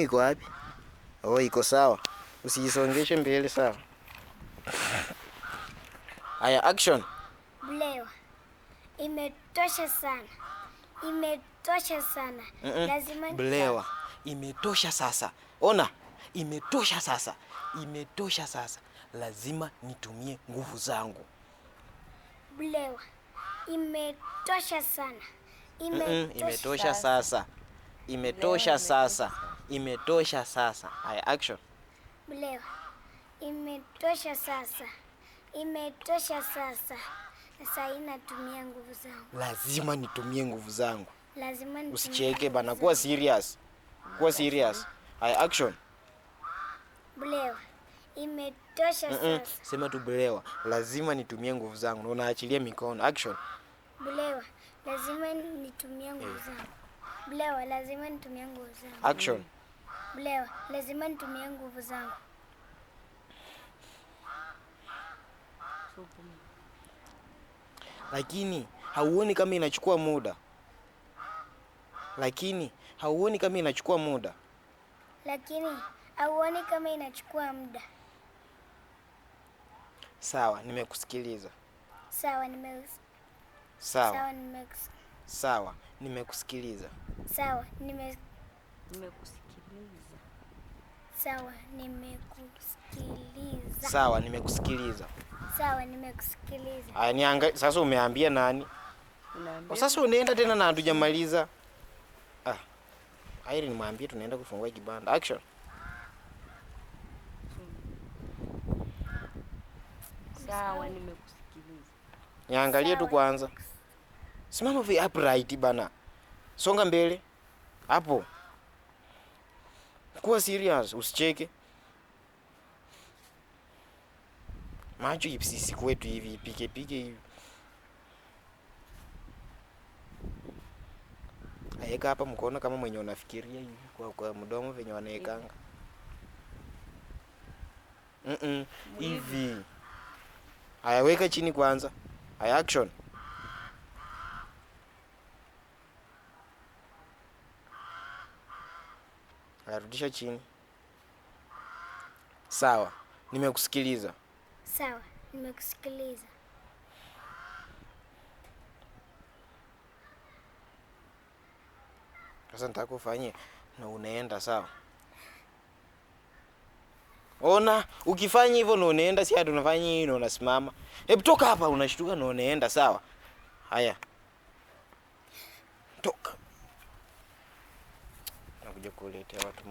Iko wapi? Oh, iko sawa. Usisongeshe mbele sawa. Haya, action. Bulewa. Imetosha sana. Imetosha sana. Lazima Bulewa. Imetosha sasa. Ona, imetosha sasa. Imetosha sasa. Lazima nitumie nguvu zangu. Bulewa. Imetosha sana. Imetosha sasa. Imetosha sasa. Imetosha sasa. Haya, action. Bulewa. Imetosha sasa. Imetosha sasa. Sasa inatumia nguvu zangu. Lazima nitumie nguvu zangu. Lazima nitumie. Usicheke bana, kuwa serious. Kuwa serious. Haya, action. Bulewa. Imetosha sasa. Sema tu bulewa. Lazima nitumie nguvu zangu. Na unaachilia mikono. Action. Bulewa. Lazima nitumie nguvu zangu. Bulewa. Lazima nitumie nguvu zangu. Action. Bulewa. Lazima nitumie nguvu zangu. Lakini hauoni kama inachukua muda? Lakini hauoni kama inachukua muda? Lakini hauoni kama inachukua muda? Sawa, nimekusikiliza. Sawa, nimekusikiliza. Sawa, nimekusikiliza. Sawa, nimekusikiliza. Sawa, nimekusikiliza. Sawa, nimekusikiliza. Aya, nianga sasa umeambia nani? Sasa unaenda tena na hatujamaliza. Hairi nimwambie tunaenda kufungua kibanda. Action. Sawa, nimekusikiliza. Niangalie tu kwanza. Simama vi upright bana. Songa mbele. Hapo. Kuwa serious, usicheke. Macho ipsisi kwetu hivi, pike hivi. Aeka hapa mkono kama mwenye unafikiria hivi kwa mdomo venye wanaekanga. Hivi. Haya, weka chini kwanza. Haya, action. Haya, rudisha chini. Sawa, nimekusikiliza. Sawa, nimekusikiliza. Sasa nataka ufanye na unaenda sawa. Ona, ukifanya hivyo na unaenda, si hata unafanya hivi na unasimama. Hebu toka hapa, unashtuka na unaenda sawa. Haya. Toka. Nakuja kuletea watu